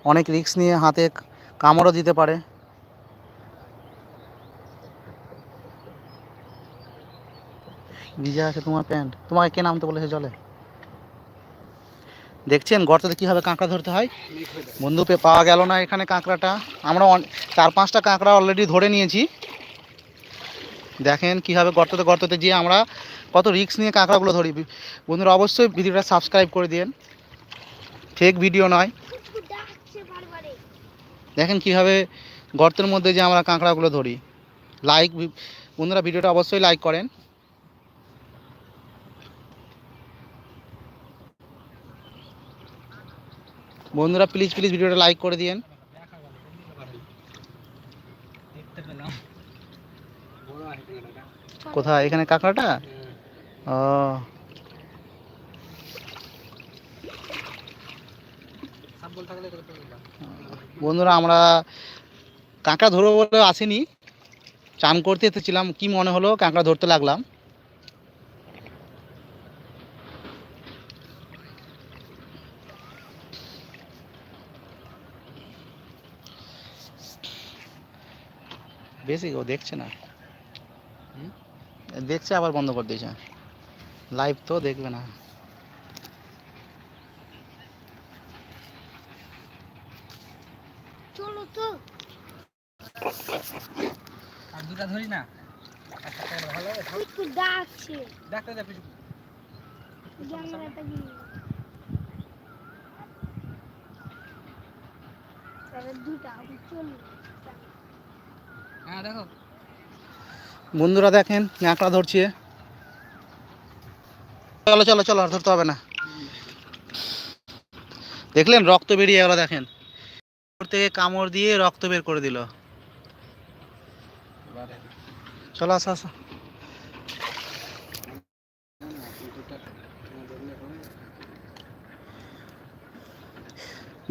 অনেক রিস্ক নিয়ে হাতে কামড়ও দিতে পারে। ভিজে আছে তোমার প্যান্ট, তোমাকে কে নামতে বলেছে জলে? দেখছেন গর্ততে কীভাবে কাঁকড়া ধরতে হয়। বন্ধু পাওয়া গেল না এখানে কাঁকড়াটা। আমরা 4-5টা কাঁকড়া অলরেডি ধরে নিয়েছি। দেখেন কীভাবে গর্ততে গর্ততে যেয়ে আমরা কত রিস্ক নিয়ে কাঁকড়াগুলো ধরি। বন্ধুরা অবশ্যই ভিডিওটা সাবস্ক্রাইব করে দিন, ফেক ভিডিও নয়। দেখেন কীভাবে গর্তের মধ্যে যে আমরা কাঁকড়াগুলো ধরি। লাইক বন্ধুরা, ভিডিওটা অবশ্যই লাইক করেন। বন্ধুরা প্লিজ প্লিজ ভিডিওটা লাইক করে দিন। কোথায় এখানে কাঁকড়াটা? ও বন্ধুরা, আমরা কাঁকড়া ধরবো বলে আসিনি, চান করতে এসেছিলাম, কি মনে হলো কাঁকড়া ধরতে লাগলাম। বেশি ও দেখছে না, দেখছে আবার বন্ধ করে দিয়েছে। লাইভ তো দেখবে না। চলো তো আর দুটা ধরি না, একটা ভালো হবে। একটু ডাকছে, ডাকতে যা পিছু জানলাটা কি তাহলে দুটা চলো। হ্যাঁ দেখো বন্ধুরা, দেখেন কাঁকড়া ধরছে। চলো চলো চলো, আর ধরতে হবে না। দেখলেন রক্ত বেরিয়ে গেল, দেখেন থেকে কামড় দিয়ে রক্ত বের করে দিল। চলো আসো আসো।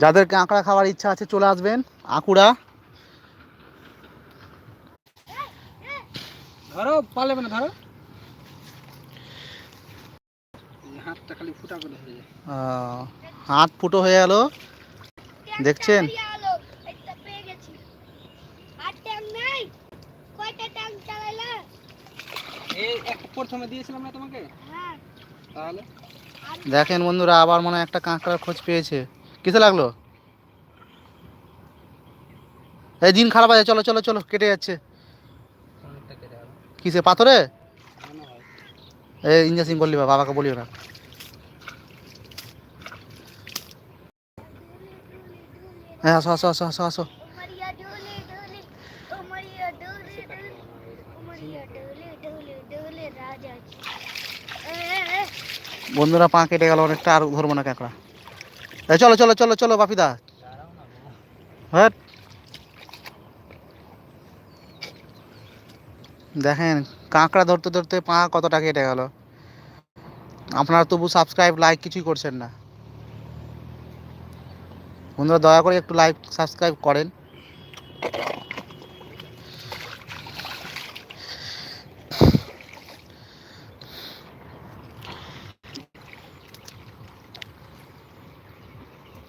যাদের কাঁকড়া খাওয়ার ইচ্ছা আছে চলে আসবেন আঁকুড়া। ধরো পারলে না, ধরো হাতটা খালি ফুটা করে ধরে যায়। হাত ফুটো হয়ে গেল, দেখছেন। প্রথমে দিয়েছিলাম না তোমাকে, তাহলে দেখেন বন্ধুরা, আবার মনে হয় একটা কাঁকড়ার খোঁজ পেয়েছে। কিসে লাগলো? এই দিন খারাপ আছে, চলো চলো চলো, কেটে যাচ্ছে। কিসে, পাথরে? এই ইঞ্জেকশন করলি বাবাকে বলিও না। হ্যাঁ আসো আসো আসো আসো আসো। বন্ধুরা পা কেটে গেল অনেকটা, আর ধরবো না কাঁকড়া। চলো চলো চলো চলো বাপিদা। হ্যাঁ দেখেন কাঁকড়া ধরতে ধরতে পা কতটা কেটে গেল। আপনারা তবু সাবস্ক্রাইব লাইক কিছুই করছেন না। বন্ধুরা দয়া করে একটু লাইক সাবস্ক্রাইব করেন।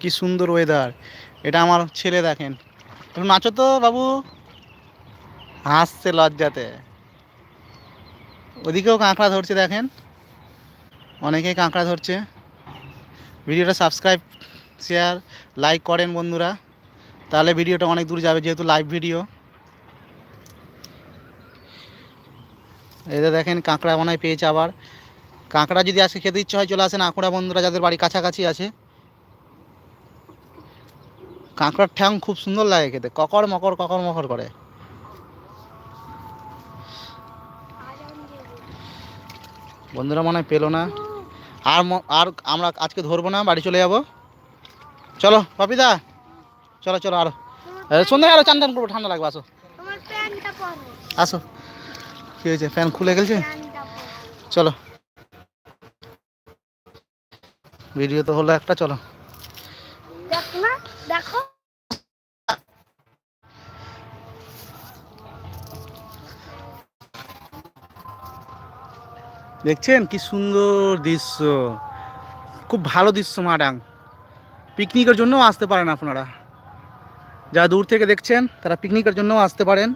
কি সুন্দর ওয়েদার। এটা আমার ছেলে, দেখেন একটু নাচো তো বাবু। হাসছে লজ্জাতে। ওদিকেও কাঁকড়া ধরছে, দেখেন অনেকেই কাঁকড়া ধরছে। ভিডিওটা সাবস্ক্রাইব শেয়ার লাইক করেন বন্ধুরা, তাহলে ভিডিওটা অনেক দূর যাবে, যেহেতু লাইভ ভিডিও। এদের দেখেন কাঁকড়া মনে হয় পেয়েছে আবার। কাঁকড়া যদি আজকে খেতে ইচ্ছে হয় চলে আসেন আঁকুড়া বন্ধুরা, যাদের বাড়ি কাছাকাছি আছে। কাঁকড়ার ঠ্যাং খুব সুন্দর লাগে খেতে, ককর মকর করে। বন্ধুরা মনে হয় পেলো না, আর আর আমরা আজকে ধরবো না, বাড়ি চলে যাব। চলো পাপিদা, চলো চলো, আরো সন্ধ্যায় আরো চান টান করবো, ঠান্ডা লাগবে। আসো আসো। কি হয়েছে, ফ্যান খুলে গেছে? চলো, ভিডিও তো হলো একটা, চলো। দেখো দেখছেন কি সুন্দর দৃশ্য, খুব ভালো দৃশ্য। মাডাং পিকনিকের জন্য আসতে পারেন আপনারা। যারা দূর থেকে দেখছেন তারা পিকনিকের জন্য আসতে পারেন।